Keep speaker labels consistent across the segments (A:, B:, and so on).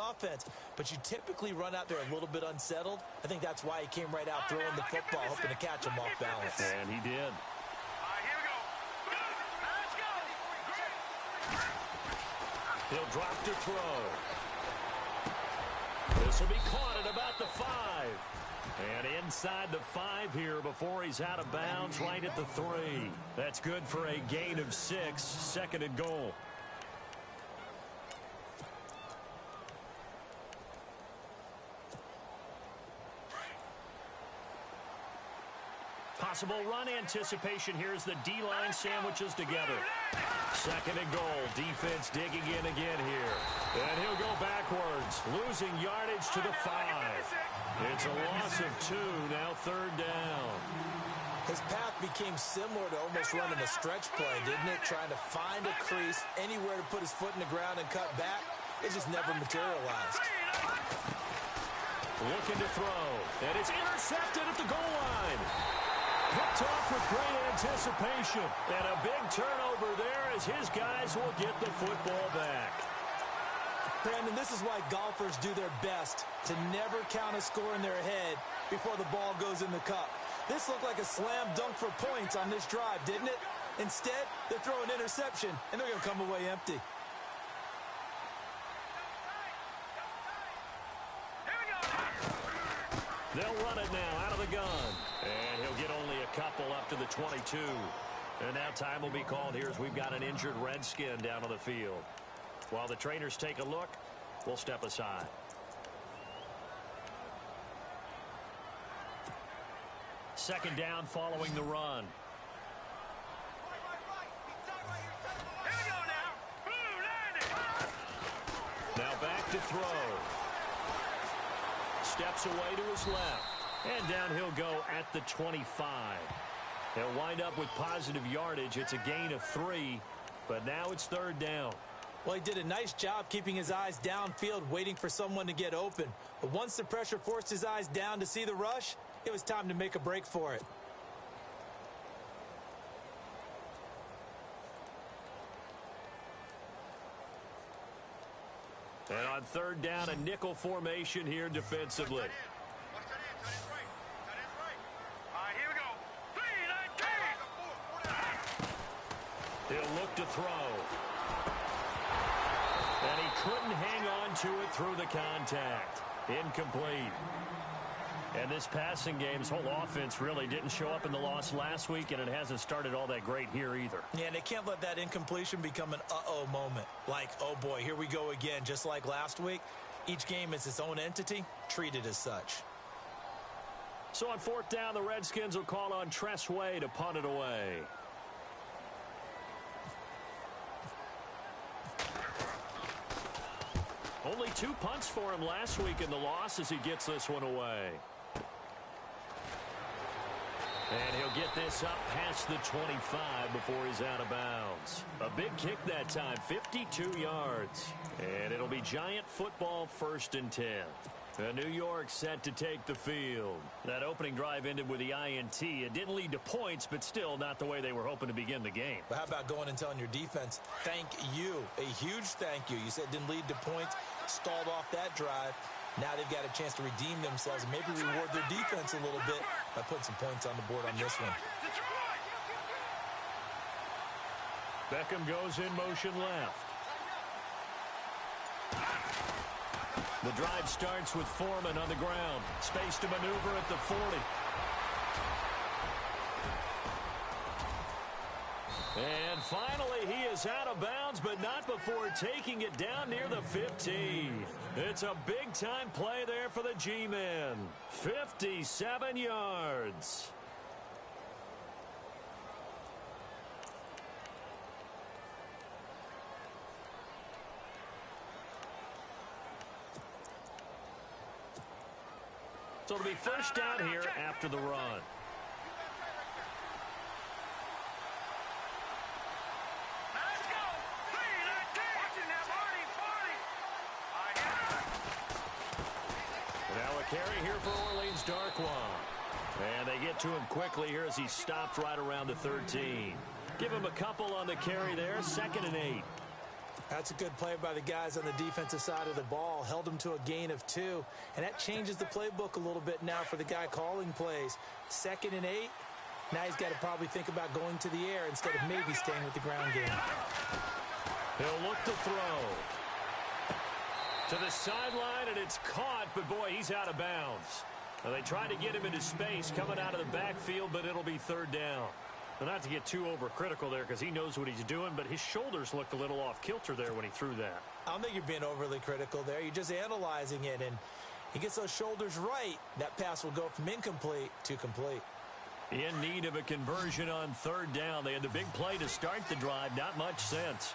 A: offense, but you typically run out there a little bit unsettled. I think that's why he came right out throwing the football, hoping to catch him off balance.
B: And he did.
C: Here we go. Let's go.
B: He'll drop to throw. This will be caught at about the 5. And inside the 5 here before he's out of bounds, right at the 3. That's good for a gain of 6, second and goal. Possible run anticipation here as the D-line sandwiches together. Second and goal. Defense digging in again here. And he'll go backwards, losing yardage to the 5. It's a loss of 2, now third down.
A: His path became similar to almost running a stretch play, didn't it? Trying to find a crease, anywhere to put his foot in the ground and cut back. It just never materialized.
B: Looking to throw. And it's intercepted at the goal line. Picked off with great anticipation. And a big turnover there as his guys will get the football back.
A: Brandon, this is why golfers do their best to never count a score in their head before the ball goes in the cup. This looked like a slam dunk for points on this drive, didn't it? Instead, they throw an interception, and they're going to come away empty.
B: They'll run it now out of the gun. And he'll get only a couple up to the 22. And now time will be called here as we've got an injured Redskin down on the field. While the trainers take a look, we'll step aside. Second down following the run. Now back to throw. Steps away to his left. And down he'll go at the 25. He'll wind up with positive yardage. It's a gain of 3, but now it's third down.
A: Well, he did a nice job keeping his eyes downfield, waiting for someone to get open. But once the pressure forced his eyes down to see the rush, it was time to make a break for it.
B: And on third down, a nickel formation here defensively.
C: Here we go.
B: He'll look to throw. And he couldn't hang on to it through the contact. Incomplete. And this passing game's whole offense really didn't show up in the loss last week, and it hasn't started all that great here either.
A: Yeah, and they can't let that incompletion become an uh-oh moment. Like, oh boy, here we go again, just like last week. Each game is its own entity, treated as such.
B: So on fourth down, the Redskins will call on Tress Way to punt it away. Only 2 punts for him last week in the loss as he gets this one away. And he'll get this up past the 25 before he's out of bounds. A big kick that time, 52 yards. And it'll be Giant football, 1st and 10. New York set to take the field. That opening drive ended with the INT. It didn't lead to points, but still not the way they were hoping to begin the game.
A: But how about going and telling your defense, thank you, a huge thank you. You said it didn't lead to points, stalled off that drive. Now they've got a chance to redeem themselves and maybe reward their defense a little bit by putting some points on the board on this one.
B: Beckham goes in motion left. The drive starts with Foreman on the ground. Space to maneuver at the 40. And finally, he is out of bounds, but not before taking it down near the 15. It's a big-time play there for the G-men. 57 yards. So it'll be first down here after the run. Now a carry here for Orleans Darkwa. And they get to him quickly here as he stopped right around the 13. Give him a couple on the carry there, 2nd and 8.
A: That's a good play by the guys on the defensive side of the ball. Held them to a gain of 2. And that changes the playbook a little bit now for the guy calling plays. 2nd and 8. Now he's got to probably think about going to the air instead of maybe staying with the ground game.
B: He'll look to throw. To the sideline, and it's caught, but boy, he's out of bounds. Now, they tried to get him into space coming out of the backfield, but it'll be 3rd down. Well, not to get too overcritical there because he knows what he's doing, but his shoulders looked a little off kilter there when he threw that.
A: I don't think you're being overly critical there. You're just analyzing it, and he gets those shoulders right. That pass will go from incomplete to complete.
B: In need of a conversion on 3rd down. They had the big play to start the drive. Not much sense.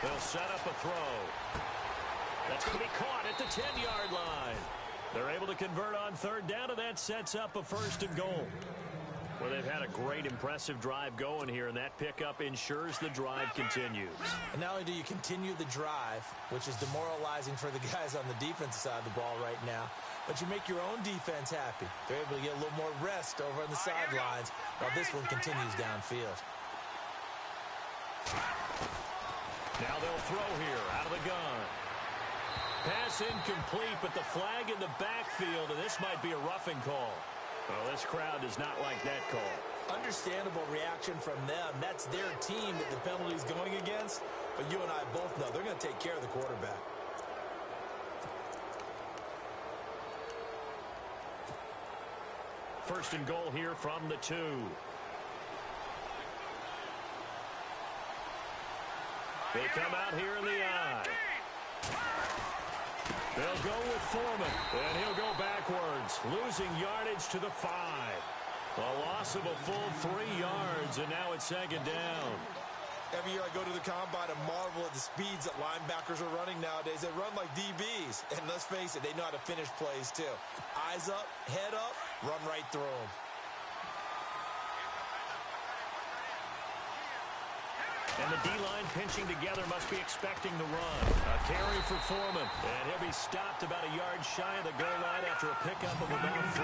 B: They'll set up a throw. That's going to be caught at the 10-yard line. They're able to convert on 3rd down, and that sets up a 1st and goal. Well, they've had a great, impressive drive going here, and that pickup ensures the drive continues.
A: And not only do you continue the drive, which is demoralizing for the guys on the defensive side of the ball right now, but you make your own defense happy. They're able to get a little more rest over on the sidelines while this one continues downfield.
B: Now they'll throw here out of the gun. Pass incomplete, but the flag in the backfield, and this might be a roughing call. Well, this crowd does not like that call.
A: Understandable reaction from them. That's their team that the penalty's going against. But you and I both know they're going to take care of the quarterback.
B: First and goal here from the 2. They come out here in the I. They'll go with Foreman, and he'll go backwards, losing yardage to the 5. A loss of a full 3 yards, and now it's 2nd down.
A: Every year I go to the combine and marvel at the speeds that linebackers are running nowadays. They run like DBs, and let's face it, they know how to finish plays too. Eyes up, head up, run right through them.
B: And the D-line pinching together must be expecting the run. A carry for Foreman. And he'll be stopped about a yard shy of the goal line after a pickup of about 3.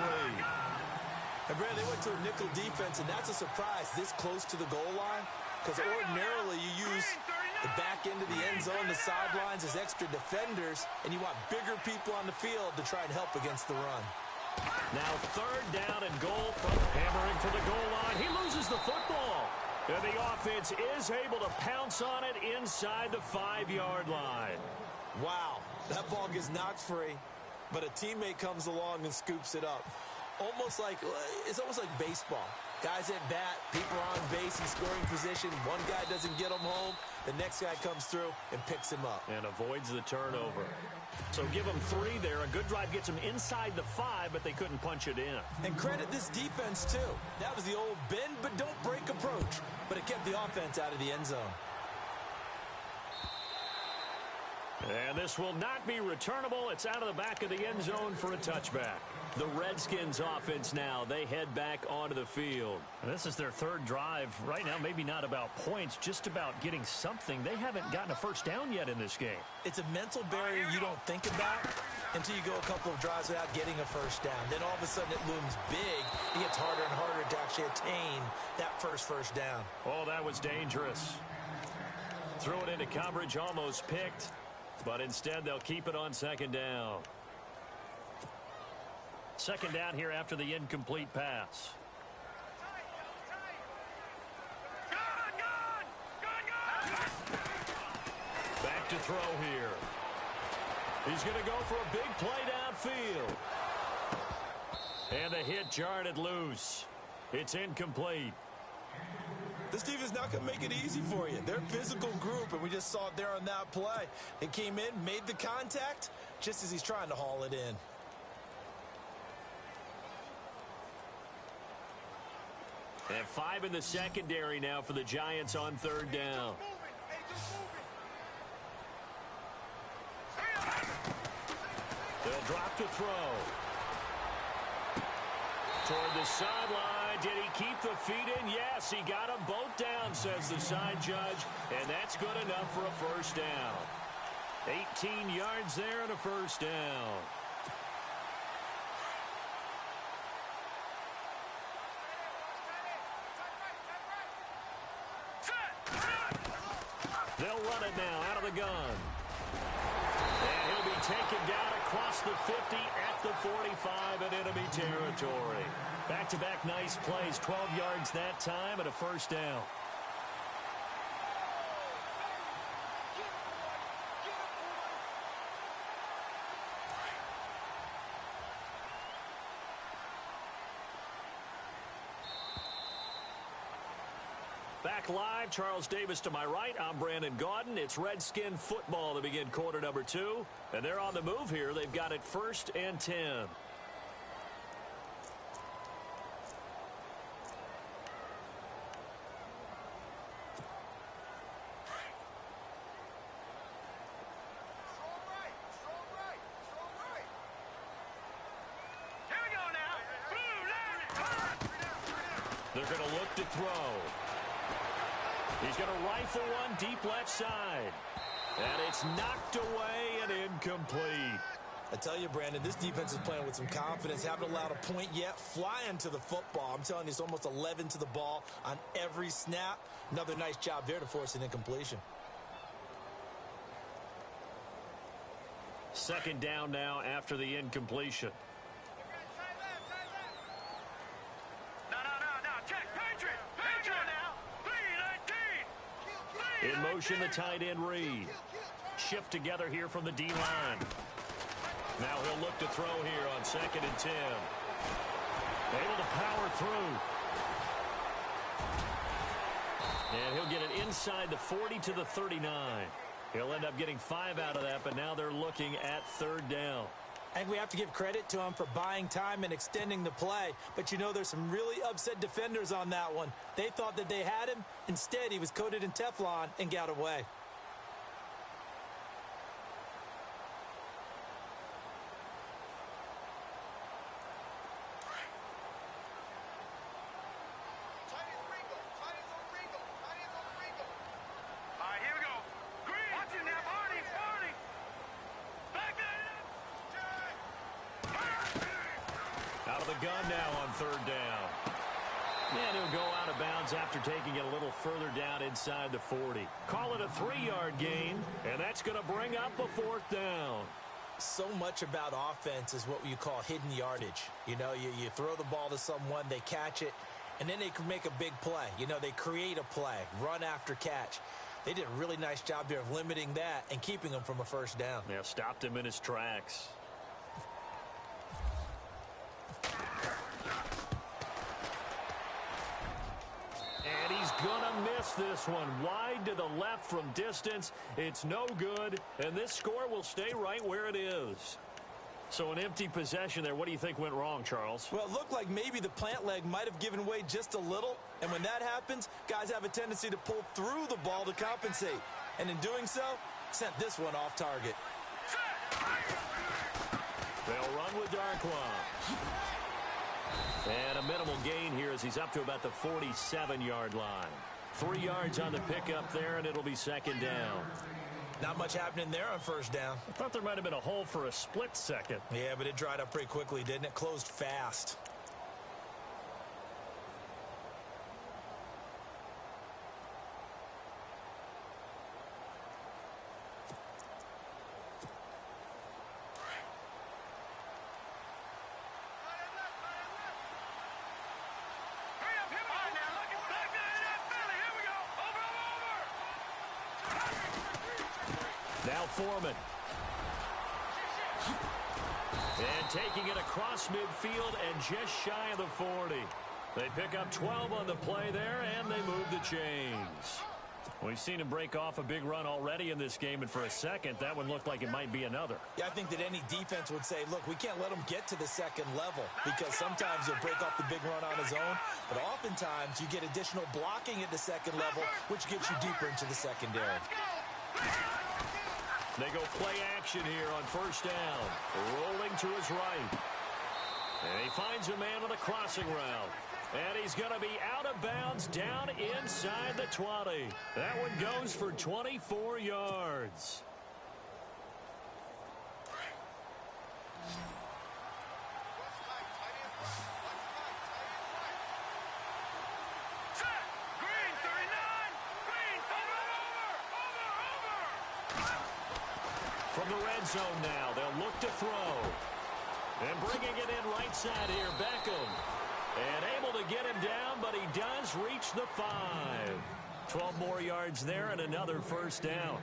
A: And Brad, they went to a nickel defense, and that's a surprise this close to the goal line. Because ordinarily you use the back end of the end zone, the sidelines as extra defenders, and you want bigger people on the field to try and help against the run.
B: Now 3rd down and goal from hammering for the goal line. He loses the football. And the offense is able to pounce on it inside the 5-yard line.
A: Wow, that ball gets knocked free, but a teammate comes along and scoops it up. It's almost like baseball. Guys at bat, people are on base, he's scoring position. One guy doesn't get him home, the next guy comes through and picks him up.
B: And avoids the turnover. So give them 3 there. A good drive gets them inside the 5, but they couldn't punch it in.
A: And credit this defense, too. That was the old bend but don't break approach, but it kept the offense out of the end zone.
B: And this will not be returnable. It's out of the back of the end zone for a touchback. The Redskins offense now, they head back onto the field. And this is their 3rd drive. Right now, maybe not about points, just about getting something. They haven't gotten a first down yet in this game.
A: It's a mental barrier you don't think about until you go a couple of drives without getting a first down. Then all of a sudden it looms big. It gets harder and harder to actually attain that first down.
B: Oh, that was dangerous. Threw it into coverage, almost picked. But instead, they'll keep it on 2nd down. 2nd down here after the incomplete pass. Back to throw here. He's going to go for a big play downfield. And the hit jarred it loose. It's incomplete.
A: This team is not going to make it easy for you. They're a physical group, and we just saw it there on that play. They came in, made the contact, just as he's trying to haul it in.
B: And 5 in the secondary now for the Giants on 3rd down. They'll drop to throw. Toward the sideline. Did he keep the feet in? Yes, he got them both down, says the side judge. And that's good enough for a first down. 18 yards there and a first down. run it now out of the gun. And he'll be taken down across the 50 at the 45 in enemy territory. Back-to-back nice plays, 12 yards that time and a first down. Back live, Charles Davis to my right. I'm Brandon Gaudin. It's Redskin football to begin quarter number 2. And they're on the move here. They've got it 1st and 10. They're going to look to throw. He's going to rifle one deep left side. And it's knocked away and incomplete.
A: I tell you, Brandon, this defense is playing with some confidence. Haven't allowed a point yet. Flying to the football. I'm telling you, it's almost 11 to the ball on every snap. Another nice job there to force an incompletion.
B: Second down now after the incompletion. In motion, the tight end Reed. Shift together here from the D-line. Now he'll look to throw here on 2nd and 10. Able to power through. And he'll get it inside the 40 to the 39. He'll end up getting 5 out of that, but now they're looking at 3rd down.
A: I think we have to give credit to him for buying time and extending the play. But, you know, there's some really upset defenders on that one. They thought that they had him. Instead, he was coated in Teflon and got away.
B: Gun now on 3rd down. And he'll go out of bounds after taking it a little further down inside the 40. Call it a 3-yard gain, and that's going to bring up a 4th down.
A: So much about offense is what you call hidden yardage. You know, you throw the ball to someone, they catch it, and then they can make a big play. You know, they create a play, run after catch. They did a really nice job there of limiting that and keeping him from a 1st down.
B: Yeah, stopped him in his tracks. Gonna miss this one. Wide to the left from distance. It's no good, and this score will stay right where it is. So an empty possession there. What do you think went wrong, Charles?
A: Well, it looked like maybe the plant leg might have given way just a little, and when that happens, guys have a tendency to pull through the ball to compensate. And in doing so, sent this one off target.
B: They'll run with Darquan. And a minimal gain here as he's up to about the 47-yard line. 3 yards on the pickup there, and it'll be 2nd down.
A: Not much happening there on 1st down.
B: I thought there might have been a hole for a split second.
A: Yeah, but it dried up pretty quickly, didn't it? Closed fast.
B: Now Foreman. And taking it across midfield and just shy of the 40. They pick up 12 on the play there, and they move the chains. We've seen him break off a big run already in this game, and for a second, that one looked like it might be another.
A: Yeah, I think that any defense would say, look, we can't let him get to the 2nd level, because sometimes he'll break off the big run on his own, but oftentimes you get additional blocking at the 2nd level, which gets you deeper into the secondary.
B: They go play action here on 1st down. Rolling to his right. And he finds a man on the crossing route. And he's going to be out of bounds down inside the 20. That one goes for 24 yards. From the red zone now, they'll look to throw. And bringing it in right side here, Beckham. And able to get him down, but he does reach the 5. 12 more yards there and another first down.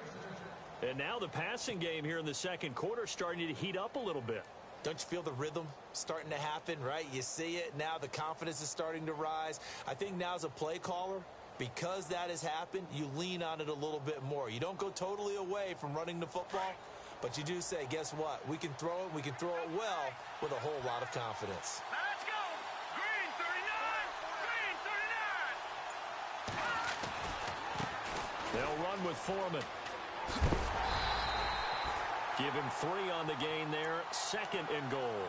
B: And now the passing game here in the second quarter starting to heat up a little bit.
A: Don't you feel the rhythm starting to happen, right? You see it. Now the confidence is starting to rise. I think now as a play caller, because that has happened, you lean on it a little bit more. You don't go totally away from running the football, but you do say, guess what? We can throw it. We can throw it well with a whole lot of confidence.
C: Let's go. Green 39. Green 39.
B: They'll run with Foreman. Give him 3 on the gain there. Second and goal.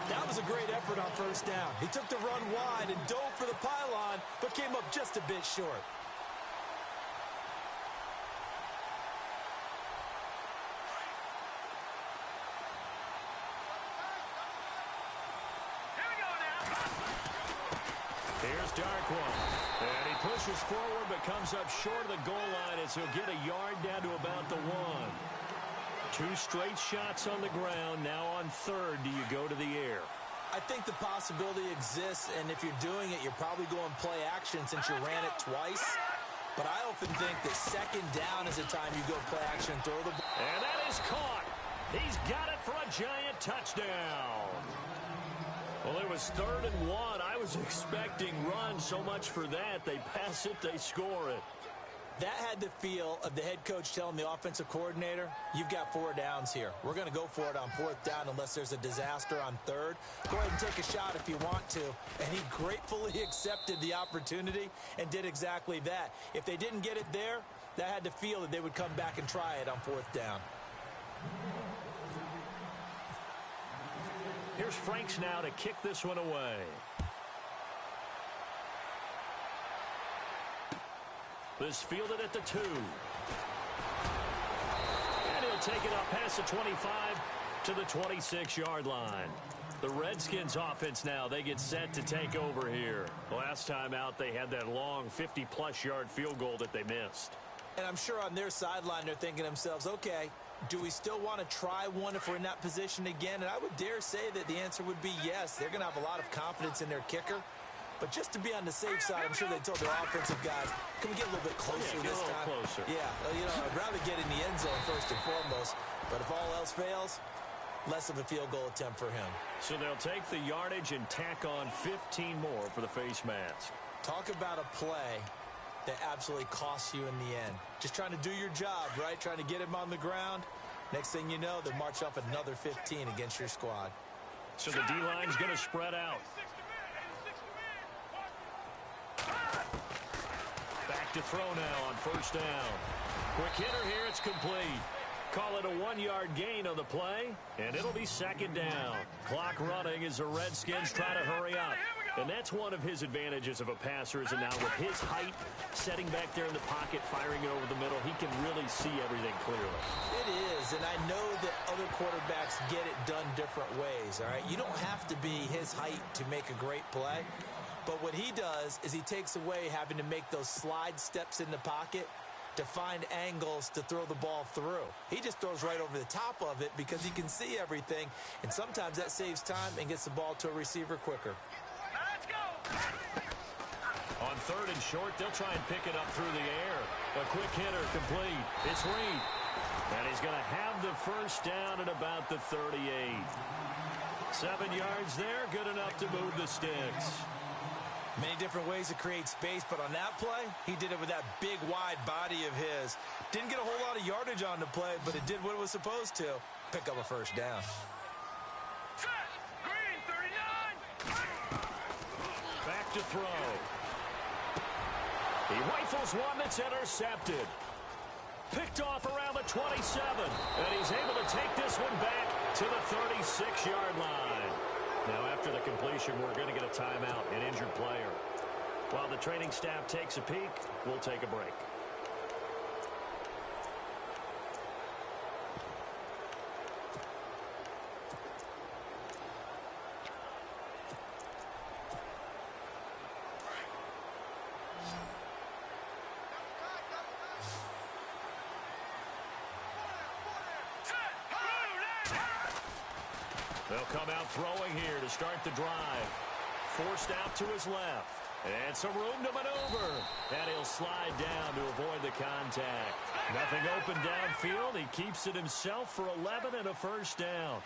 A: That was a great effort on first down. He took the run wide and dove for the pylon, but came up just a bit short.
C: Here we go now.
B: Here's Darkwa. And he pushes forward but comes up short of the goal line as he'll get a yard down to about the 1. 2 straight shots on the ground. Now on third, do you go to the air?
A: I think the possibility exists, and if you're doing it, you're probably going play action since you ran it twice. But I often think that second down is a time you go play action and throw the ball.
B: And that is caught. He's got it for a giant touchdown. Well, it was 3rd and 1. I was expecting run so much for that. They pass it, they score it.
A: That had the feel of the head coach telling the offensive coordinator, you've got 4 downs here. We're going to go for it on 4th down unless there's a disaster on 3rd. Go ahead and take a shot if you want to. And he gratefully accepted the opportunity and did exactly that. If they didn't get it there, that had the feel that they would come back and try it on 4th down.
B: Here's Franks now to kick this one away. This fielded at the 2. And he'll take it up past the 25 to the 26-yard line. The Redskins offense now, they get set to take over here. Last time out, they had that long 50-plus yard field goal that they missed.
A: And I'm sure on their sideline, they're thinking to themselves, okay, do we still want to try one if we're in that position again? And I would dare say that the answer would be yes. They're going to have a lot of confidence in their kicker. But just to be on the safe side, I'm sure they told their offensive guys, can we get a little bit closer this time?
B: Closer.
A: Yeah, I'd rather get in the end zone first and foremost. But if all else fails, less of a field goal attempt for him.
B: So they'll take the yardage and tack on 15 more for the face mask.
A: Talk about a play that absolutely costs you in the end. Just trying to do your job, right? Trying to get him on the ground. Next thing you know, they march off another 15 against your squad.
B: So the D-line's going to spread out. Back to throw now on first down. Quick hitter here, it's complete. Call it a 1-yard gain on the play, and it'll be second down. Clock running as the Redskins try to hurry up. And that's one of his advantages of a passer, is that now with his height, setting back there in the pocket, firing it over the middle, he can really see everything clearly.
A: It is, and I know that other quarterbacks get it done different ways, all right? You don't have to be his height to make a great play. But what he does is he takes away having to make those slide steps in the pocket to find angles to throw the ball through. He just throws right over the top of it because he can see everything, and sometimes that saves time and gets the ball to a receiver quicker.
C: Let's go.
B: On third and short, they'll try and pick it up through the air. A quick hitter complete. It's Reed. And he's going to have the first down at about the 38. 7 yards there, good enough to move the sticks.
A: Many different ways to create space, but on that play, he did it with that big, wide body of his. Didn't get a whole lot of yardage on the play, but it did what it was supposed to. Pick up a first down.
C: Set. Green 39.
B: Back to throw. He rifles one that's intercepted. Picked off around the 27. And he's able to take this one back to the 36-yard line. Now, after the completion, we're going to get a timeout, an injured player. While the training staff takes a peek, we'll take a break.
C: Set.
B: They'll come out throwing here to start the drive. Forced out to his left. And some room to maneuver. And he'll slide down to avoid the contact. Nothing open downfield. He keeps it himself for 11 and a first down.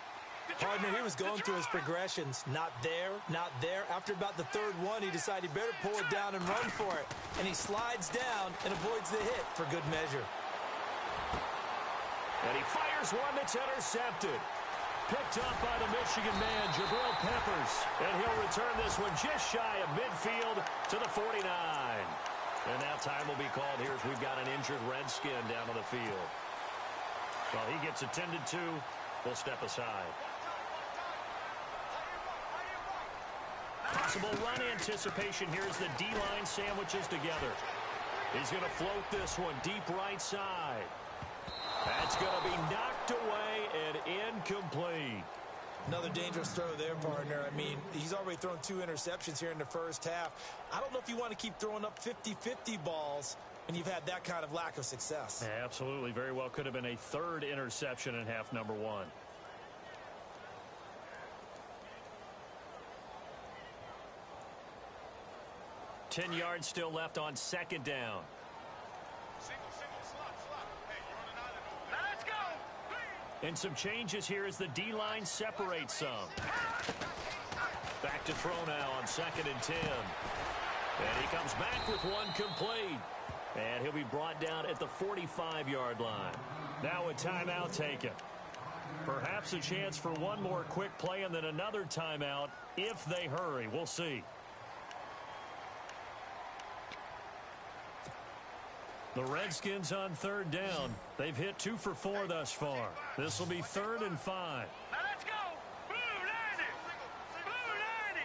A: Partner, he was going through his progressions. Not there, not there. After about the third one, he decided he better pull it down and run for it. And he slides down and avoids the hit for good measure.
B: And he fires one that's intercepted. Picked up by the Michigan man, Jabril Peppers. And he'll return this one just shy of midfield to the 49. And now time will be called here as we've got an injured Redskin down on the field. While he gets attended to, we'll step aside. Possible run anticipation here as the D-line sandwiches together. He's going to float this one deep right side. That's going to be knocked away and incomplete.
A: Another dangerous throw there, partner. I mean, he's already thrown 2 interceptions here in the first half. I don't know if you want to keep throwing up 50-50 balls when you've had that kind of lack of success.
B: Yeah, absolutely. Very well could have been a 3rd interception in half number 1. Ten yards still left on 2nd down. And some changes here as the D-line separates some. Back to throw now on 2nd and 10. And he comes back with one complete. And he'll be brought down at the 45-yard line. Now a timeout taken. Perhaps a chance for one more quick play and then another timeout if they hurry. We'll see. The Redskins on 3rd down. They've hit 2 for 4 thus far. This will be 3rd and 5.
C: Now let's go. Blue 90. Blue 90.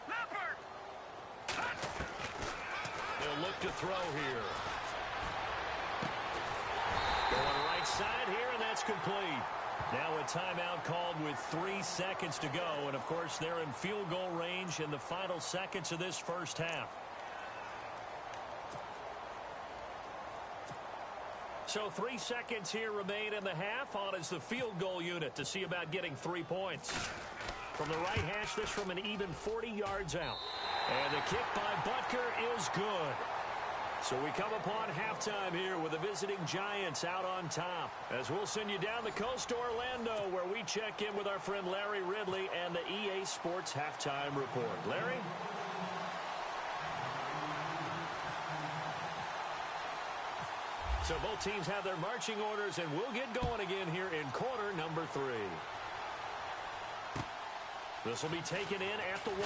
C: Leopard.
B: They'll look to throw here. Going right side here, and that's complete. Now a timeout called with 3 seconds to go. And, of course, they're in field goal range in the final seconds of this first half. So 3 seconds here remain in the half. On is the field goal unit to see about getting 3 points. From the right hash, this from an even 40 yards out. And the kick by Butker is good. So we come upon halftime here with the visiting Giants out on top. As we'll send you down the coast to Orlando, where we check in with our friend Larry Ridley and the EA Sports Halftime Report. Larry? So both teams have their marching orders, and we'll get going again here in quarter number 3. This will be taken in at the 1.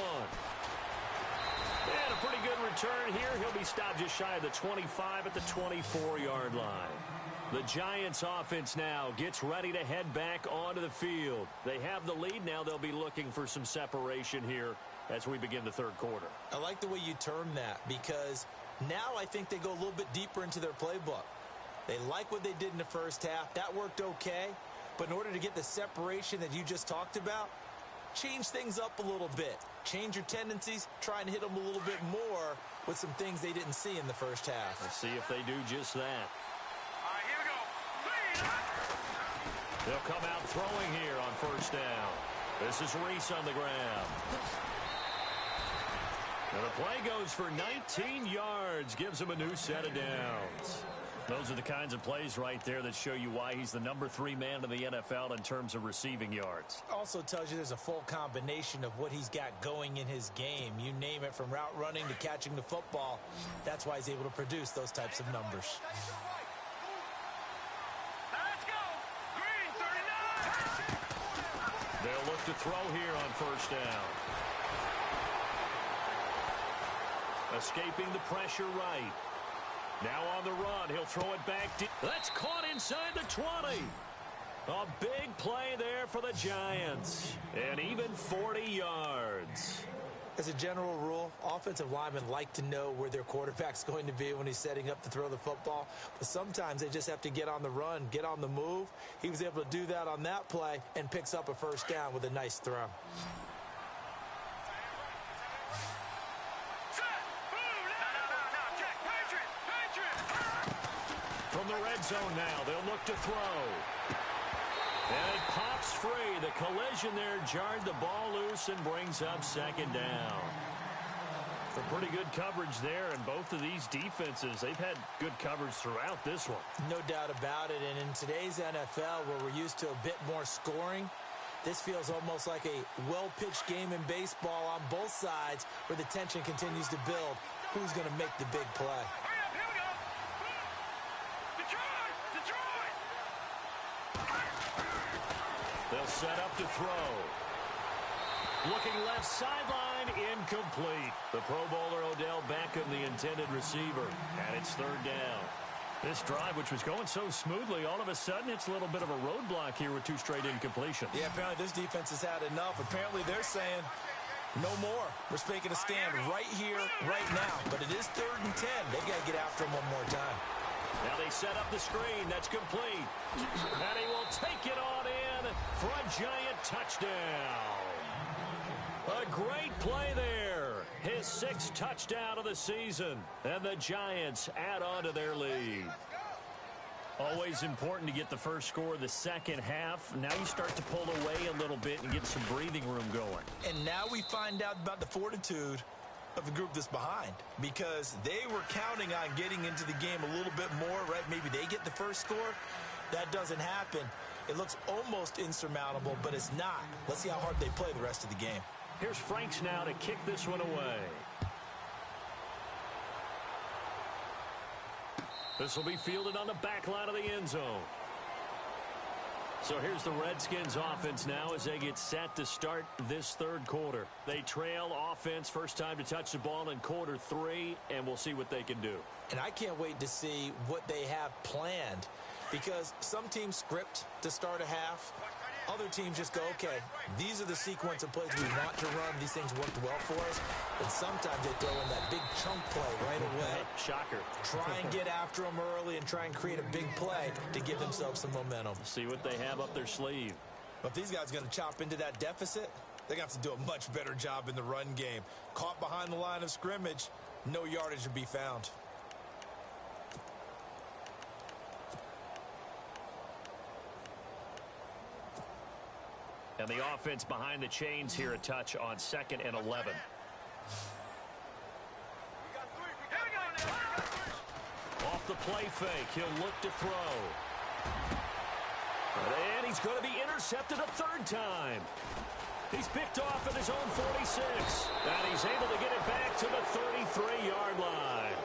B: And a pretty good return here. He'll be stopped just shy of the 25 at the 24-yard line. The Giants offense now gets ready to head back onto the field. They have the lead. Now they'll be looking for some separation here as we begin the 3rd quarter.
A: I like the way you term that, because now I think they go a little bit deeper into their playbook. They like what they did in the first half. That worked okay. But in order to get the separation that you just talked about, change things up a little bit. Change your tendencies. Try and hit them a little bit more with some things they didn't see in the first half.
B: Let's see if they do just that.
C: All right, here we go.
B: They'll come out throwing here on 1st down. This is Reese on the ground. And the play goes for 19 yards. Gives him a new set of downs. Those are the kinds of plays right there that show you why he's the number 3 man in the NFL in terms of receiving yards.
A: Also tells you there's a full combination of what he's got going in his game. You name it, from route running to catching the football. That's why he's able to produce those types of numbers.
C: Let's go. Green 39.
B: They'll look to throw here on 1st down. Escaping the pressure right. Now on the run, he'll throw it back deep. That's caught inside the 20. A big play there for the Giants. And even 40 yards.
A: As a general rule, offensive linemen like to know where their quarterback's going to be when he's setting up to throw the football. But sometimes they just have to get on the run, get on the move. He was able to do that on that play and picks up a 1st down with a nice throw. From
B: the red zone now, they'll look to throw. And it pops free. The collision there jarred the ball loose and brings up second down. Some pretty good coverage there, and both of these defenses, they've had good coverage throughout this one.
A: No doubt about it, and in today's NFL, where we're used to a bit more scoring, this feels almost like a well-pitched game in baseball on both sides where the tension continues to build. Who's going to make the big play?
C: Hurry up, here we go. Detroit! Detroit!
B: They'll set up to throw. Looking left sideline, incomplete. The Pro Bowler Odell Beckham, the intended receiver, and it's third down. This drive, which was going so smoothly, all of a sudden it's a little bit of a roadblock here with two straight incompletions.
A: Yeah, apparently this defense has had enough. Apparently they're saying no more. We're making a stand right here, right now. But it is 3rd and 10. They've got to get after him one more time.
B: Now they set up the screen. That's complete. And he will take it on in for a giant touchdown. A great play there. His 6th touchdown of the season. And the Giants add on to their lead. Always important to get the first score of the second half. Now you start to pull away a little bit and get some breathing room going.
A: And now we find out about the fortitude of the group that's behind, because they were counting on getting into the game a little bit more, right? Maybe they get the first score. That doesn't happen. It looks almost insurmountable, but it's not. Let's see how hard they play the rest of the game.
B: Here's Franks now to kick this one away. This will be fielded on the back line of the end zone. So here's the Redskins offense now as they get set to start this third quarter. They trail offense, first time to touch the ball in quarter 3, and we'll see what they can do.
A: And I can't wait to see what they have planned, because some teams script to start a half. Other teams just go, okay, these are the sequence of plays we want to run. These things worked well for us. And sometimes they throw in that big chunk play right away.
B: Shocker.
A: Try and get after them early and try and create a big play to give themselves some momentum.
B: See what they have up their sleeve.
A: But if these guys are going to chop into that deficit, they're going to have to do a much better job in the run game. Caught behind the line of scrimmage, no yardage to be found.
B: And the offense behind the chains here, a touch on 2nd and 11. Off the play fake, he'll look to throw. And he's going to be intercepted a 3rd time. He's picked off at his own 46. And he's able to get it back to the 33-yard line.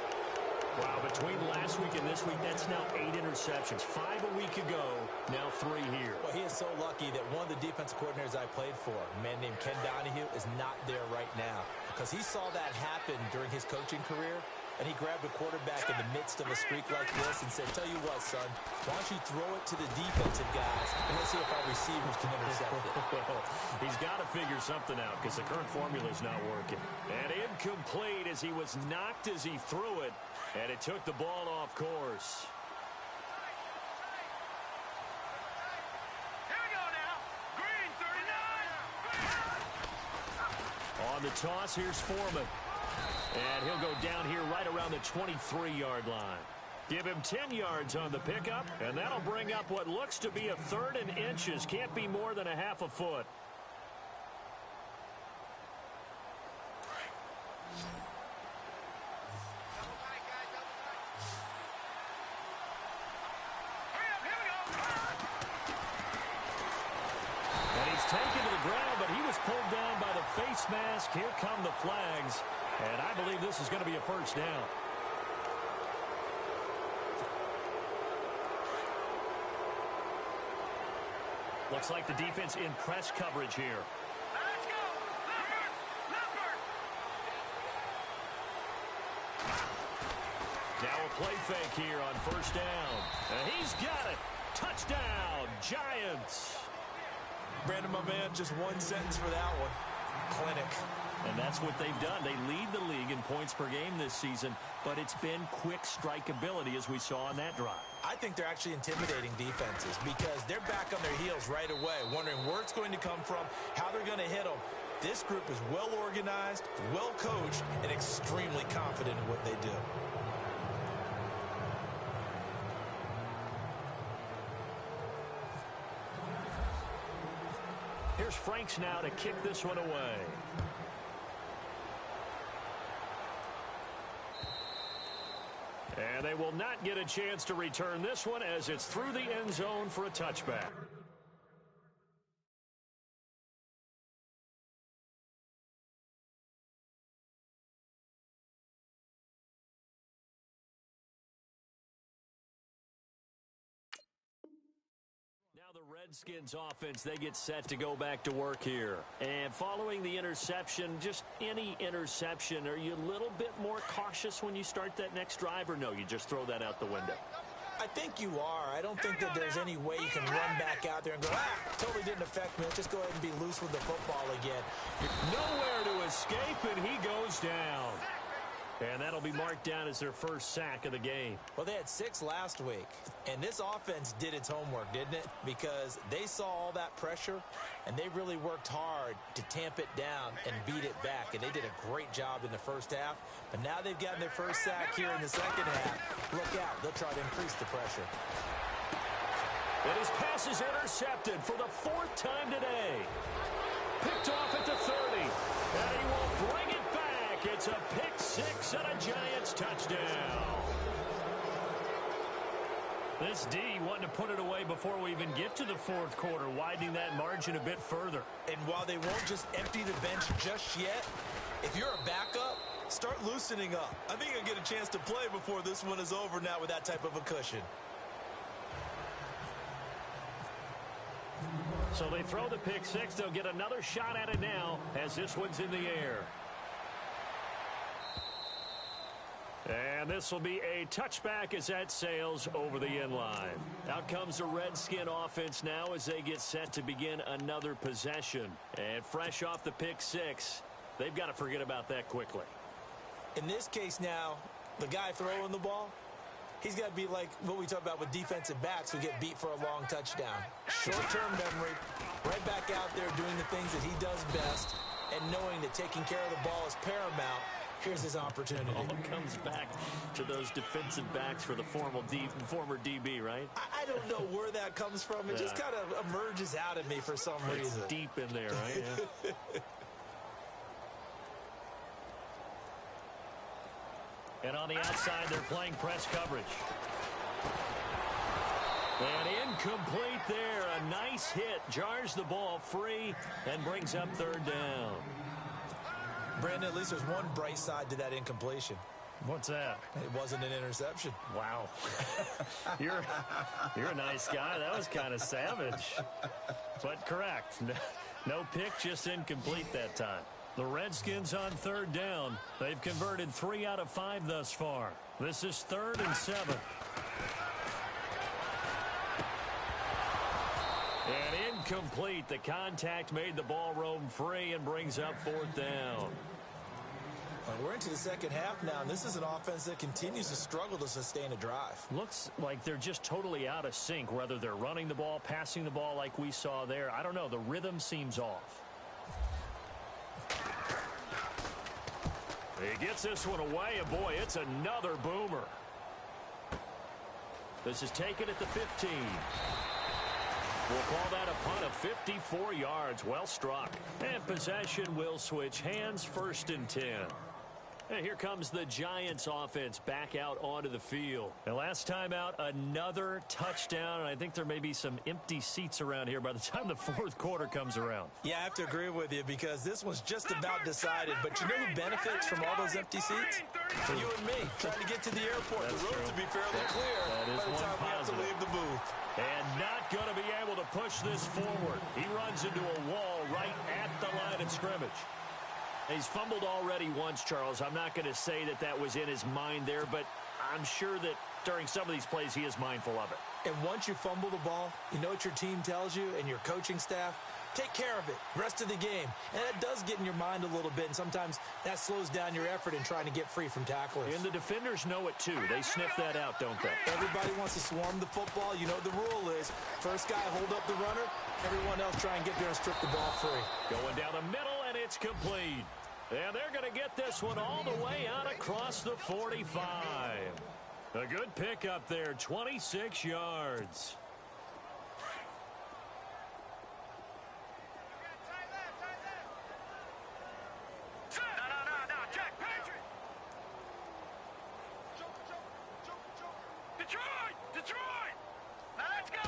B: Wow, between last week and this week, that's now 8 interceptions. 5 a week ago, now 3 here.
A: Well, he is so lucky that one of the defensive coordinators I played for, a man named Ken Donahue, is not there right now, because he saw that happen during his coaching career, and he grabbed a quarterback in the midst of a streak like this and said, tell you what, son, why don't you throw it to the defensive guys, and let's see if our receivers can intercept it.
B: He's got to figure something out because the current formula is not working. And incomplete as he was knocked as he threw it, and it took the ball off course.
C: Here we go now. Green 39.
B: On the toss, here's Foreman. And he'll go down here right around the 23-yard line. Give him 10 yards on the pickup, and that'll bring up what looks to be a 3rd and inches. Can't be more than a half a foot. And he's taken to the ground, but he was pulled down by the face mask. Here come the flags. And I believe this is going to be a first down. Looks like the defense in press coverage here.
C: Let's go. Leopard.
B: Now a play fake here on first down. And he's got it. Touchdown, Giants.
A: Brandon, my man, just one sentence for that one. Clinic.
B: And that's what they've done. They lead the league in points per game this season, but it's been quick strikeability as we saw on that drive.
A: I think they're actually intimidating defenses because they're back on their heels right away, wondering where it's going to come from, how they're going to hit them. This group is well organized, well coached, and extremely confident in what they do.
B: Here's Franks now to kick this one away. And they will not get a chance to return this one as it's through the end zone for a touchback. The Redskins offense, they get set to go back to work here. And following the interception, just any interception, are you a little bit more cautious when you start that next drive, or no, you just throw that out the window?
A: I think you are. I don't think that there's any way you can run back out there and go, totally didn't affect me. Let's just go ahead and be loose with the football again.
B: Nowhere to escape, and he goes down. And that'll be marked down as their first sack of the game.
A: Well, they had 6 last week, and this offense did its homework, didn't it? Because they saw all that pressure, and they really worked hard to tamp it down and beat it back, and they did a great job in the first half. But now they've gotten their first sack here in the second half. Look out. They'll try to increase the pressure.
B: And his pass is intercepted for the 4th time today. Picked off at the 30, and he will bring it back. It's a pick 6 and a Giants touchdown. This D wanting to put it away before we even get to the 4th quarter, widening that margin a bit further.
A: And while they won't just empty the bench just yet, if you're a backup, start loosening up. I think you'll get a chance to play before this one is over now with that type of a cushion.
B: So they throw the pick 6. They'll get another shot at it now as this one's in the air. And this will be a touchback as that sails over the end line. Out comes the Redskin offense now as they get set to begin another possession. And fresh off the pick 6, they've got to forget about that quickly.
A: In this case now, the guy throwing the ball, he's got to be like what we talk about with defensive backs who get beat for a long touchdown. Short-term memory, right back out there doing the things that he does best, and knowing that taking care of the ball is paramount. Here's his opportunity.
B: All comes back to those defensive backs for the former DB, right?
A: I don't know where that comes from. It just kind of emerges out of me for some reason.
B: It's deep in there, right? Yeah. And on the outside, they're playing press coverage. And incomplete there. A nice hit. Jars the ball free and brings up 3rd down.
A: Brandon, at least there's one bright side to that incompletion.
B: What's that?
A: It wasn't an interception.
B: Wow. You're a nice guy. That was kind of savage. But correct. No pick, just incomplete that time. The Redskins on 3rd down. They've converted 3 out of 5 thus far. This is 3rd and 7. And incomplete. The contact made the ball roam free and brings up 4th down.
A: We're into the second half now, and this is an offense that continues to struggle to sustain a drive.
B: Looks like they're just totally out of sync, whether they're running the ball, passing the ball like we saw there. I don't know. The rhythm seems off. He gets this one away, and boy, it's another boomer. This is taken at the 15. We'll call that a punt of 54 yards. Well struck. And possession will switch hands, 1st and 10. And here comes the Giants offense back out onto the field. And last time out, another touchdown. And I think there may be some empty seats around here by the time the 4th quarter comes around.
A: Yeah, I have to agree with you because this one's just about decided. But you know who benefits from all those empty seats? You and me, trying to get to the airport.
B: That's
A: the road
B: true.
A: to be fairly clear
B: That is
A: by the time we have to leave the booth.
B: And not going to be able to push this forward. He runs into a wall right at the line of scrimmage. He's fumbled already once, Charles. I'm not going to say that that was in his mind there, but I'm sure that during some of these plays he is mindful of it.
A: And once you fumble the ball, you know what your team tells you and your coaching staff? Take care of it. Rest of the game. And that does get in your mind a little bit, and sometimes that slows down your effort in trying to get free from tacklers.
B: And the defenders know it, too. They sniff that out, don't they?
A: Everybody wants to swarm the football. You know the rule is first guy hold up the runner, everyone else try and get there and strip the ball free.
B: Going down the middle, and it's complete. And they're going to get this one all the way out across the 45. A good pickup there, 26 yards.
C: Detroit. Now let's go.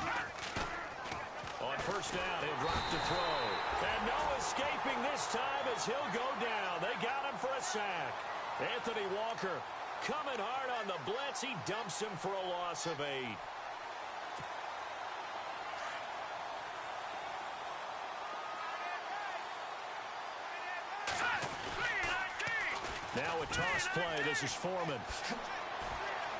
B: On first down, he'll drop to throw. And no escaping this time as he'll go down. They got him for a sack. Anthony Walker coming hard on the blitz. He dumps him for a loss of 8. Now a toss play. This is Foreman.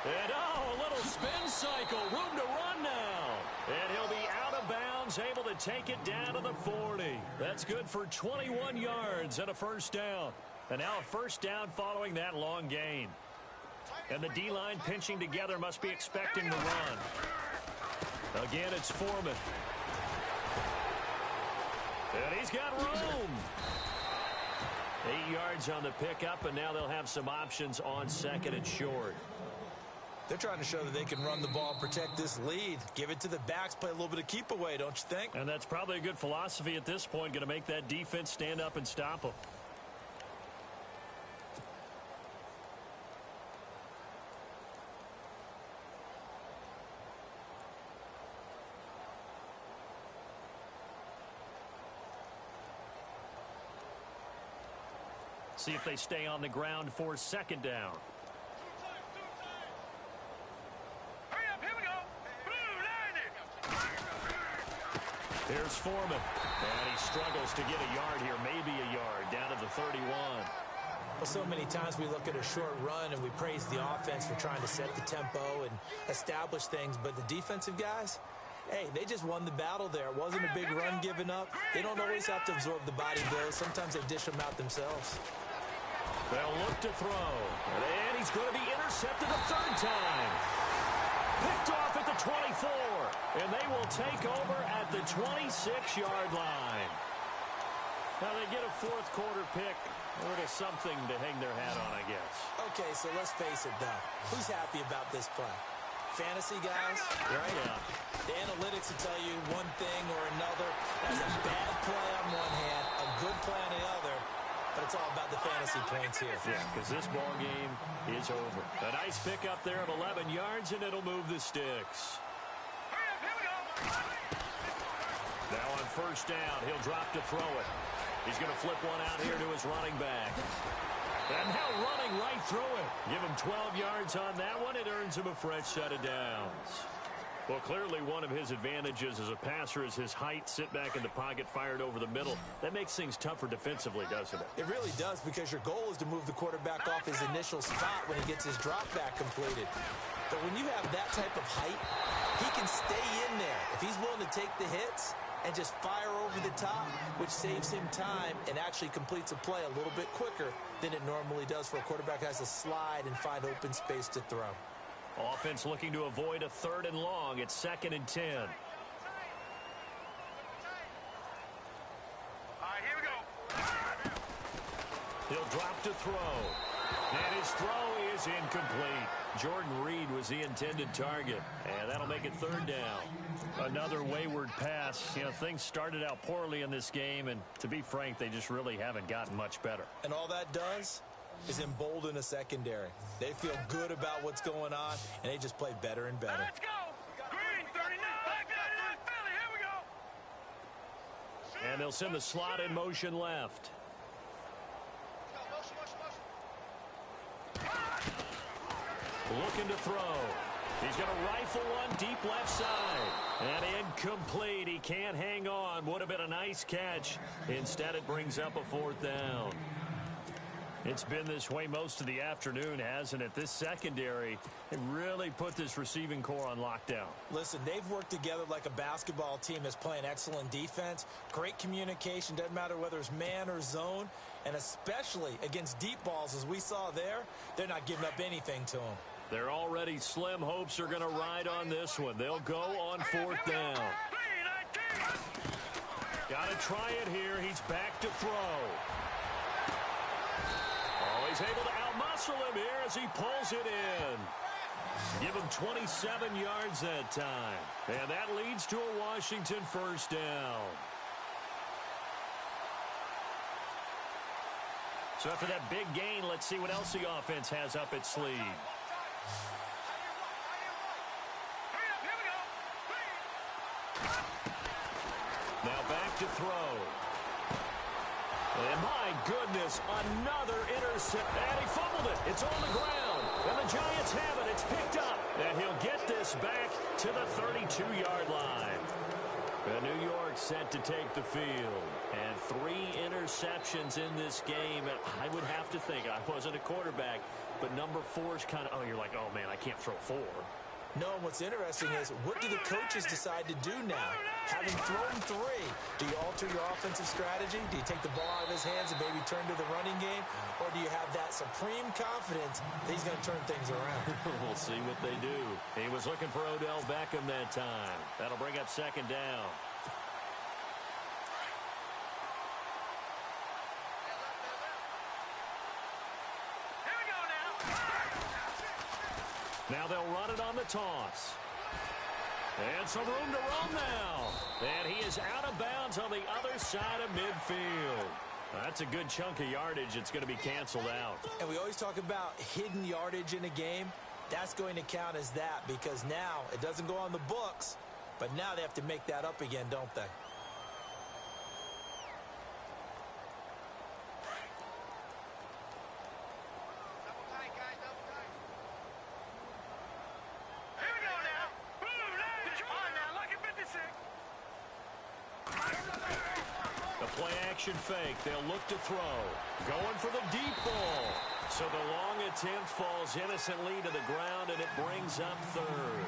B: And a little spin cycle. Room to run now. And he'll be out of bounds, able to take it down to the 40. That's good for 21 yards and a first down. And now a first down following that long gain. And the D-line pinching together, must be expecting the run. Again, it's Foreman. And he's got room. 8 yards on the pickup, and now they'll have some options on second and short.
A: They're trying to show that they can run the ball, protect this lead. Give it to the backs, play a little bit of keep away, don't you think?
B: And that's probably a good philosophy at this point, going to make that defense stand up and stop them. See if they stay on the ground for second down.
C: Hurry up, here we go. Blue, line it.
B: Here's Foreman. And he struggles to get a yard here, maybe a yard, down to the 31.
A: Well, so many times we look at a short run and we praise the offense for trying to set the tempo and establish things, but the defensive guys, hey, they just won the battle there. It wasn't a big run given up. They don't always have to absorb the body blows. Sometimes they dish them out themselves.
B: They'll look to throw. And he's going to be intercepted a third time. Picked off at the 24. And they will take over at the 26-yard line. Now they get a fourth quarter pick. A little something to hang their hat on, I guess.
A: Okay, so let's face it, though. Who's happy about this play? Fantasy guys, right?
B: Yeah.
A: The analytics will tell you one thing or another. That's a bad play on one hand, a good play on the other. But it's all about the fantasy points here.
B: Yeah, because this ball game is over. A nice pickup there of 11 yards, and it'll move the sticks.
C: Hurry up, here we go.
B: Now on first down, he'll drop to throw it. He's going to flip one out here to his running back. And now running right through it. Give him 12 yards on that one. It earns him a fresh set of downs. Well, clearly one of his advantages as a passer is his height, sit back in the pocket, fired over the middle. That makes things tougher defensively, doesn't it?
A: It really does, because your goal is to move the quarterback off his initial spot when he gets his drop back completed. But when you have that type of height, he can stay in there. If he's willing to take the hits and just fire over the top, which saves him time and actually completes a play a little bit quicker than it normally does for a quarterback who has to slide and find open space to throw.
B: Offense looking to avoid a third and long. It's 2nd and 10.
C: All right, here we go.
B: He'll drop to throw. And his throw is incomplete. Jordan Reed was the intended target. And that'll make it 3rd down. Another wayward pass. You know, things started out poorly in this game, and to be frank, they just really haven't gotten much better.
A: And all that does is embolden a secondary. They feel good about what's going on, and they just play better and better.
C: Let's go. Green, 39. Back out of Philly. Here we go.
B: And they'll send the slot in motion left. Looking to throw. He's going to rifle one deep left side. And incomplete. He can't hang on. Would have been a nice catch. Instead, it brings up a 4th down. It's been this way most of the afternoon, hasn't it? This secondary, they really put this receiving core on lockdown.
A: Listen, they've worked together like a basketball team that's playing excellent defense. Great communication. Doesn't matter whether it's man or zone. And especially against deep balls, as we saw there, they're not giving up anything to them.
B: Their already slim hopes are going to ride on this one. They'll go on 4th down. Got to try it here. He's back to throw. Oh, he's able to outmuscle him here as he pulls it in. Give him 27 yards that time. And that leads to a Washington 1st down. So after that big gain, let's see what else the offense has up its sleeve. Now back to throw. And my goodness, another intercept. And he fumbled it. It's on the ground. And the Giants have it. It's picked up. And he'll get this back to the 32-yard line. And New York set to take the field. And 3 interceptions in this game. And I would have to think, I wasn't a quarterback, but number 4 is kind of, oh, you're like, oh, man, I can't throw 4.
A: No, what's interesting is, what do the coaches decide to do now? Having thrown 3, do you alter your offensive strategy? Do you take the ball out of his hands and maybe turn to the running game? Or do you have that supreme confidence that he's going to turn things around?
B: We'll see what they do. He was looking for Odell Beckham that time. That'll bring up second down.
C: Here we go now.
B: Now they'll run it on the toss. And some room to run now. And he is out of bounds on the other side of midfield. That's a good chunk of yardage. It's going to be canceled out.
A: And we always talk about hidden yardage in a game. That's going to count as that, because now it doesn't go on the books, but now they have to make that up again, don't they?
C: Here we go now. Boom, Larry. On now, like a 56.
B: The play action fake. They'll look to throw. Going for the deep ball. So the long attempt falls innocently to the ground, and it brings up third.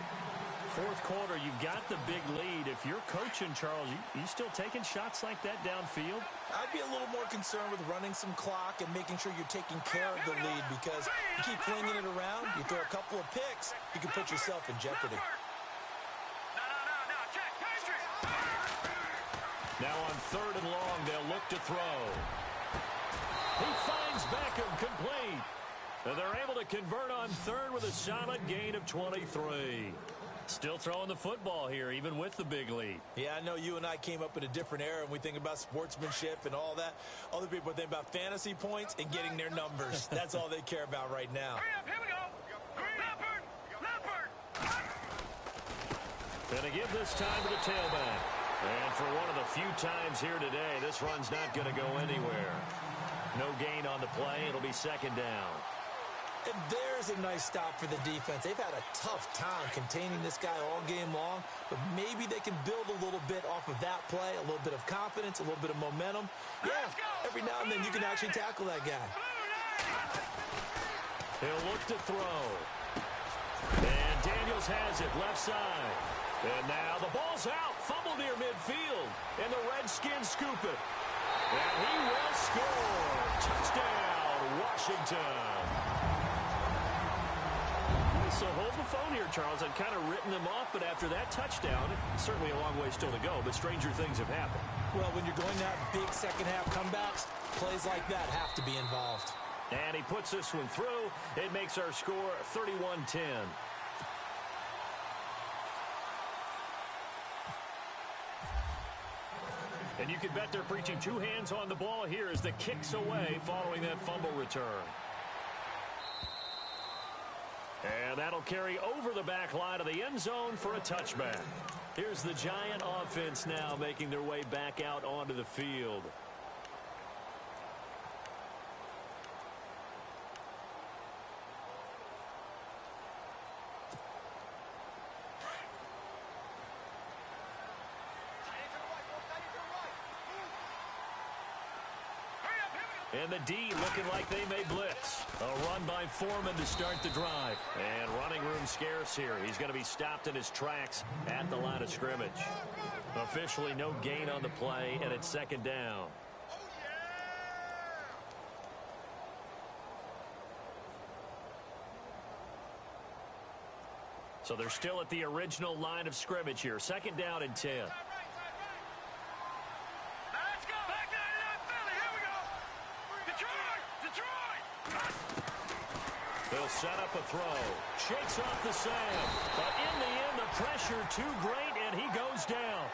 B: Fourth quarter, you've got the big lead. If you're coaching, Charles, you still taking shots like that downfield?
A: I'd be a little more concerned with running some clock and making sure you're taking care of the lead, because you keep flinging it around, you throw a couple of picks, you can put yourself in jeopardy.
C: No, check, Patrick.
B: Now on 3rd and long, they'll look to throw. He finds Beckham complete. And they're able to convert on 3rd with a solid gain of 23. Still throwing the football here, even with the big lead.
A: Yeah, I know you and I came up in a different era, and we think about sportsmanship and all that. Other people think about fantasy points and getting their numbers. That's all they care about right now.
C: Hurry up, here we go. Leopard.
B: Gonna give this time to the tailback. And for one of the few times here today, this run's not going to go anywhere. No gain on the play. It'll be second down.
A: And there's a nice stop for the defense. They've had a tough time containing this guy all game long, but maybe they can build a little bit off of that play, a little bit of confidence, a little bit of momentum. Yeah, every now and then you can actually tackle that guy.
B: He'll look to throw. And Daniels has it, left side. And now the ball's out, fumble near midfield. And the Redskins scoop it. And he will score. Touchdown, Washington. So hold the phone here, Charles. I've kind of written them off, but after that touchdown, certainly a long way still to go, but stranger things have happened.
A: Well, when you're going to have big second-half comebacks, plays like that have to be involved.
B: And he puts this one through. It makes our score 31-10. And you can bet they're preaching 2 hands on the ball here as the kick's away following that fumble return. And that'll carry over the back line of the end zone for a touchback. Here's the Giant offense now making their way back out onto the field. And the D looking like they may blitz. A run by Foreman to start the drive. And running room scarce here. He's going to be stopped in his tracks at the line of scrimmage. Officially no gain on the play, and it's second down. So they're still at the original line of scrimmage here. Second down and 10. They'll set up a throw. Shakes off the sand. But in the end, the pressure too great, and he goes down.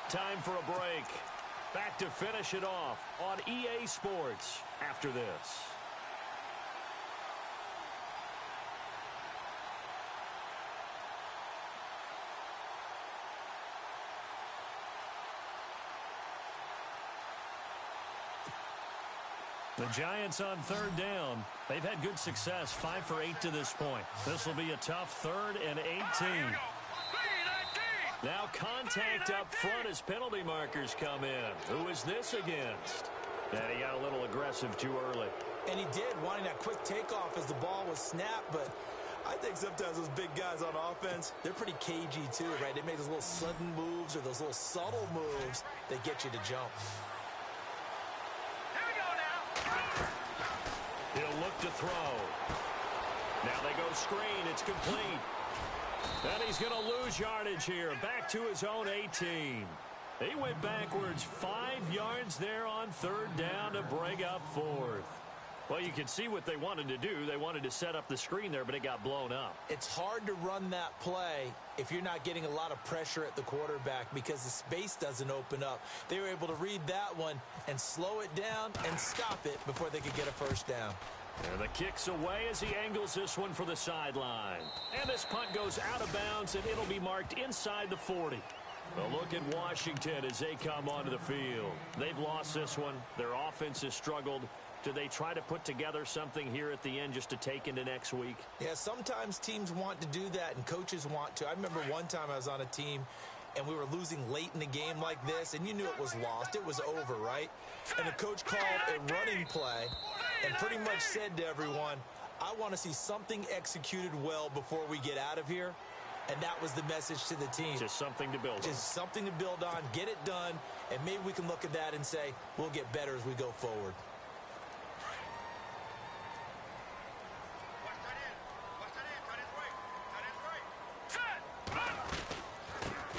B: Time for a break. Back to finish it off on EA Sports after this. The Giants on third down. They've had good success, 5 for 8 to this point. This will be a tough 3rd and 18. Now contact up front as penalty markers come in. Who is this against? And he got a little aggressive too early.
A: And he did, wanting that quick takeoff as the ball was snapped, but I think sometimes those big guys on offense, they're pretty cagey too, right? They make those little sudden moves or those little subtle moves that get you to jump.
B: He'll look to throw. Now they go screen. It's complete. And he's going to lose yardage here. Back to his own 18. He went backwards 5 yards there on third down to bring up 4th. Well, you can see what they wanted to do. They wanted to set up the screen there, but it got blown up.
A: It's hard to run that play if you're not getting a lot of pressure at the quarterback because the space doesn't open up. They were able to read that one and slow it down and stop it before they could get a first down.
B: And the kick's away as he angles this one for the sideline. And this punt goes out of bounds, and it'll be marked inside the 40. A look at Washington as they come onto the field. They've lost this one. Their offense has struggled. Do they try to put together something here at the end just to take into next week?
A: Yeah, sometimes teams want to do that and coaches want to. I remember one time I was on a team and we were losing late in the game like this, and you knew it was lost. It was over, right? And the coach called a running play and pretty much said to everyone, I want to see something executed well before we get out of here. And that was the message to the team.
B: Just something to build on.
A: Just something to build on, get it done, and maybe we can look at that and say, we'll get better as we go forward.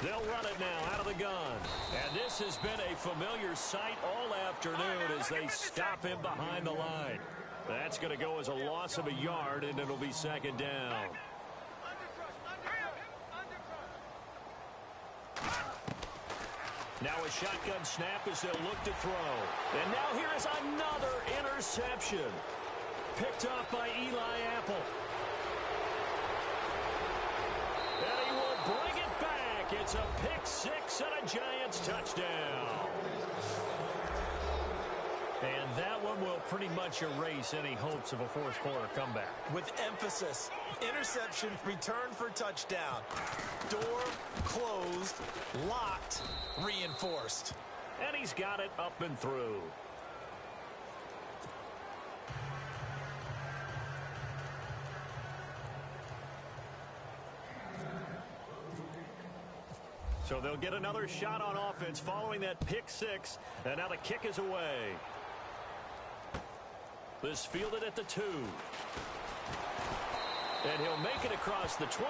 B: They'll run it now out of the gun. And this has been a familiar sight all afternoon as they stop him behind the line. That's going to go as a loss of a yard, and it'll be second down. Now a shotgun snap as they'll look to throw. And now here is another interception. Picked up by Eli Apple. And he will bring it back. It's a pick six and a Giants touchdown. And that one will pretty much erase any hopes of a fourth quarter comeback.
A: With emphasis, interception, return for touchdown. Door closed, locked, reinforced.
B: And he's got it up and through. So they'll get another shot on offense following that pick six. And now the kick is away. This fielded at the 2. And he'll make it across the 20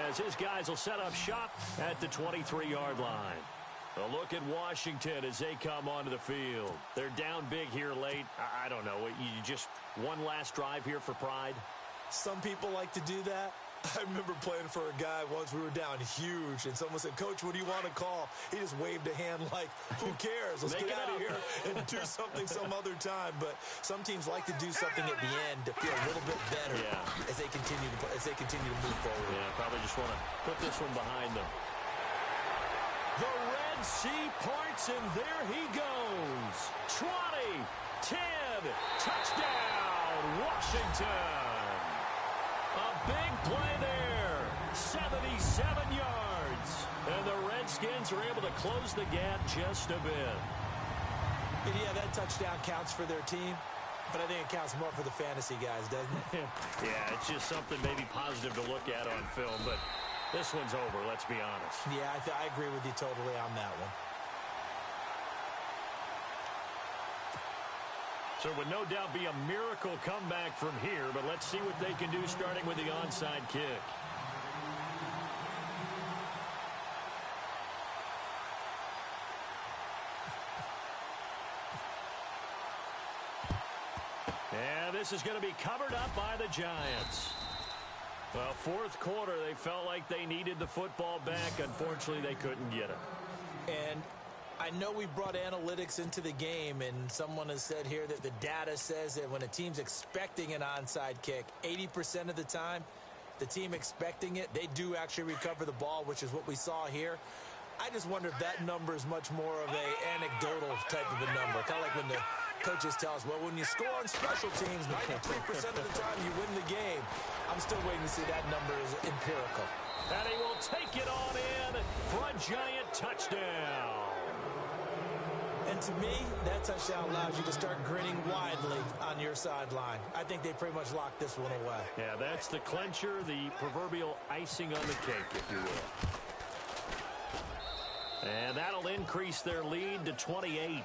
B: as his guys will set up shop at the 23-yard line. A look at Washington as they come onto the field. They're down big here late. I don't know. You just one last drive here for pride?
A: Some people like to do that. I remember playing for a guy once. We were down huge, and someone said, Coach, what do you want to call? He just waved a hand like, who cares? Let's get out of here and do something some other time. But some teams like to do something at the end to feel a little bit better as they continue to move forward.
B: Yeah, probably just want to put this one behind them. The Red Sea parts, and there he goes. 20, 10, touchdown, Washington. A big play there, 77 yards. And the Redskins are able to close the gap just a bit.
A: And yeah, that touchdown counts for their team, but I think it counts more for the fantasy guys, doesn't it?
B: Yeah, it's just something maybe positive to look at on film, but this one's over, let's be honest.
A: Yeah, I agree with you totally on that one.
B: So it would no doubt be a miracle comeback from here, but let's see what they can do starting with the onside kick. And this is going to be covered up by the Giants. Well, fourth quarter, they felt like they needed the football back. Unfortunately, they couldn't get it.
A: And I I know we brought analytics into the game, and someone has said here that the data says that when a team's expecting an onside kick, 80% of the time, the team expecting it, they do actually recover the ball, which is what we saw here. I just wonder if that number is much more of a anecdotal type of a number. Kind of like when the coaches tell us, well, when you score on special teams, 93% of the time you win the game. I'm still waiting to see that number is empirical.
B: And he will take it on in for a giant touchdown.
A: And to me, that touchdown allows you to start grinning widely on your sideline. I think they pretty much locked this one away.
B: Yeah, that's the clincher, the proverbial icing on the cake, if you will. And that'll increase their lead to 28.